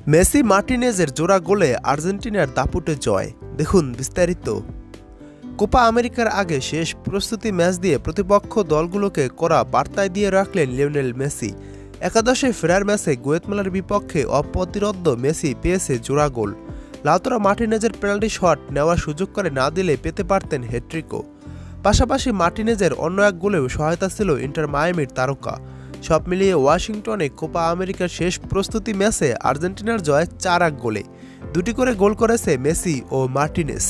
Messi মার্টিনেজের জোড়া গোলে আর্জেন্টিনার দাপুটে জয়। দেখুন বিস্তারিত। কোপা আমেরিকার আগে শেষ প্রস্তুতি ম্যাচ দিয়ে প্রতিপক্ষ দলগুলোকে কড়া বার্তায় দিয়ে রাখলেন লিওনেল মেসি। একাদশে ফেরার ম্যাচে গুয়েতমালার বিপক্ষে অপ্রতিরোধ্য মেসি পেয়েছে জোড়া গোল। লাউতারো মার্টিনেজের পেনাল্টি শট নেওয়ার সুযোগ করে না দিলে পেতে পারতেন হ্যাট্রিকও। পাশাপাশি মার্টিনেজের অন্য এক গোলেও সহায়তা ছিল ইন্টার মায়ামির তারকা। সব মিলিয়ে ওয়াশিংটনে কোপা আমেরিকার শেষ প্রস্তুতি ম্যাচে আর্জেন্টিনার জয় 4-1 গোলে। দুটি করে গোল করেছে মেসি ও মার্টিনেজ।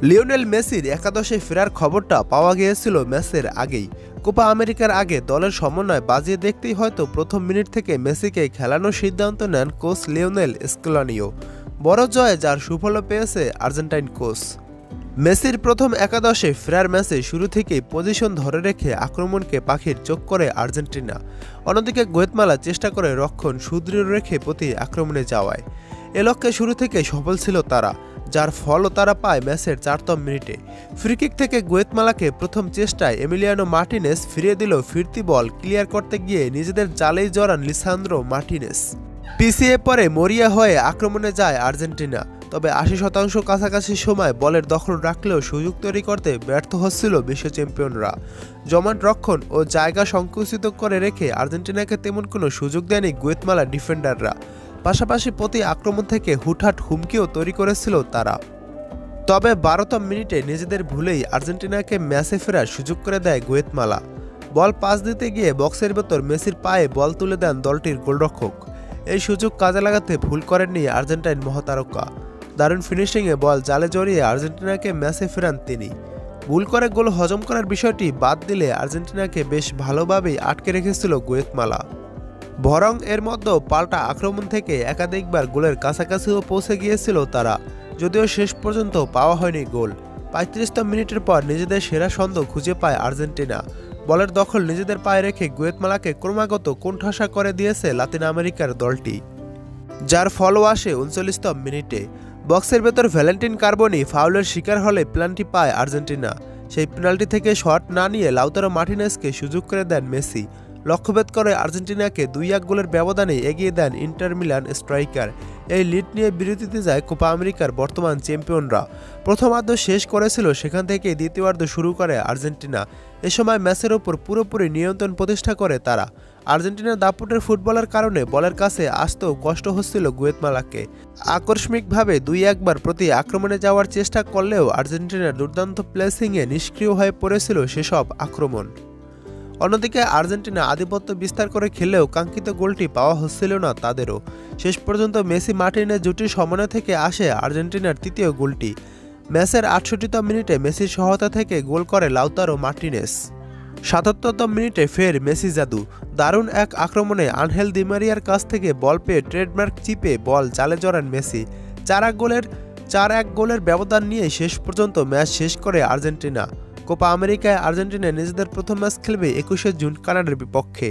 লিওনেল মেসির একাদশে ফেরার খবরটা পাওয়া গিয়েছিল ম্যাচের আগেই। কোপা আমেরিকার আগে দলের সমন্বয় বাজিয়ে দেখতেই হয়তো প্রথম মিনিট থেকে মেসিকে খেলানোর সিদ্ধান্ত নেন কোচ লিওনেল স্কেলানিও। বড় জয়ে যার সুফলও পেয়েছে আর্জেন্টাইন কোচ। মেসির প্রথম একাদশে ফেরার ম্যাচে শুরু থেকেই পজিশন ধরে রেখে আক্রমণকে পাখির চোখ করে আর্জেন্টিনা। অন্যদিকে গুয়েতমালা চেষ্টা করে রক্ষণ সুদৃঢ় রেখে প্রতি আক্রমণে যাওয়ায় এ লক্ষ্যে শুরু থেকে সফল ছিল তারা, যার ফলও তারা পায় ম্যাচের 4তম মিনিটে। ফ্রিকিক থেকে গুয়েতমালাকে প্রথম চেষ্টায় এমিলিয়ানো মার্টিনেজ ফিরিয়ে দিল ফিরতি বল ক্লিয়ার করতে গিয়ে নিজেদের জালেই জড়ান লিসান্দ্রো মার্টিনেজ। পিছিয়ে পরে মরিয়া হয়ে আক্রমণে যায় আর্জেন্টিনা। তবে 80% কাছাকাছি সময় বলের দখল রাখলেও সুযোগ তৈরি করতে ব্যর্থ হচ্ছিল বিশ্ব চ্যাম্পিয়নরা। জমাট রক্ষণ ও জায়গা সংকুচিত করে রেখে আর্জেন্টিনাকে তেমন কোনো সুযোগ দেয়নি গুয়েতমালা ডিফেন্ডাররা। পাশাপাশি প্রতি আক্রমণ থেকে হুটহাট হুমকিও তৈরি করেছিল তারা। তবে 12তম মিনিটে নিজেদের ভুলেই আর্জেন্টিনাকে ম্যাচে ফেরার সুযোগ করে দেয় গুয়েতমালা। বল পাস দিতে গিয়ে বক্সের ভেতর মেসির পায়ে বল তুলে দেন দলটির গোলরক্ষক। এই সুযোগ কাজে লাগাতে ভুল করেননি আর্জেন্টাইন মহাতারকা। দারুণ ফিনিশিংয়ে বল জালে জড়িয়ে আর্জেন্টিনাকে ম্যাচে ফেরান তিনি। ভুল করে গোল হজম করার বিষয়টি বাদ দিলে আর্জেন্টিনাকে বেশ ভালোভাবেই আটকে রেখেছিল গুয়েতমালা। বরং এর মধ্যেও পাল্টা আক্রমণ থেকে একাধিকবার গোলের কাছাকাছিও পৌঁছে গিয়েছিল তারা, যদিও শেষ পর্যন্ত পাওয়া হয়নি গোল। 35তম মিনিটের পর নিজেদের সেরা ছন্দ খুঁজে পায় আর্জেন্টিনা। বলের দখল নিজেদের পায়ে রেখে গুয়েতমালাকে ক্রমাগত কোণঠাসা করে দিয়েছে লাতিন আমেরিকার দলটি, যার ফলও আসে 39তম মিনিটে। বক্সের ভেতর ভ্যালেন্টিন কার্বনি ফাউলের শিকার হলে পেনাল্টি পায় আর্জেন্টিনা। সেই পেনাল্টি থেকে শট না নিয়ে লাউতারো মার্টিনেজকে সুযোগ করে দেন মেসি। লক্ষ্যভেদ করে আর্জেন্টিনাকে 2-1 গোলের ব্যবধানে এগিয়ে দেন ইন্টার মিলান স্ট্রাইকার। এই লিড নিয়ে বিরতিতে যায় কোপা আমেরিকার বর্তমান চ্যাম্পিয়নরা। প্রথমার্ধ শেষ করেছিল, সেখান থেকে দ্বিতীয়ার্ধ শুরু করে আর্জেন্টিনা। এ সময় ম্যাচের ওপর পুরোপুরি নিয়ন্ত্রণ প্রতিষ্ঠা করে তারা। আর্জেন্টিনার দাপুটের ফুটবলের কারণে বলের কাছে আসতেও কষ্ট হচ্ছিল গুয়েতমালাকে। আকস্মিকভাবে 2-1 বার প্রতি আক্রমণে যাওয়ার চেষ্টা করলেও আর্জেন্টিনার দুর্দান্ত প্লেসিংয়ে নিষ্ক্রিয় হয়ে পড়েছিল সেসব আক্রমণ। অন্যদিকে আর্জেন্টিনা আধিপত্য বিস্তার করে খেললেও কাঙ্ক্ষিত গোলটি পাওয়া হচ্ছিল না তাদেরও। শেষ পর্যন্ত মেসি মার্টিনেজ জুটির সমন্বয় থেকে আসে আর্জেন্টিনার তৃতীয় গোলটি। ম্যাচের 68তম মিনিটে মেসির সহায়তা থেকে গোল করে লাউতারো মার্টিনেজ। 77তম মিনিটে ফের মেসি জাদু। দারুণ এক আক্রমণে আনহেল দি মারিয়ার কাছ থেকে বল পেয়ে ট্রেডমার্ক চিপে বল জালে জড়ান মেসি। 4-1 গোলের ব্যবধান নিয়ে শেষ পর্যন্ত ম্যাচ শেষ করে আর্জেন্টিনা। কোপা আমেরিকায় আর্জেন্টিনা নিজেদের প্রথম ম্যাচ খেলবে 21শে জুন কানাডার বিপক্ষে।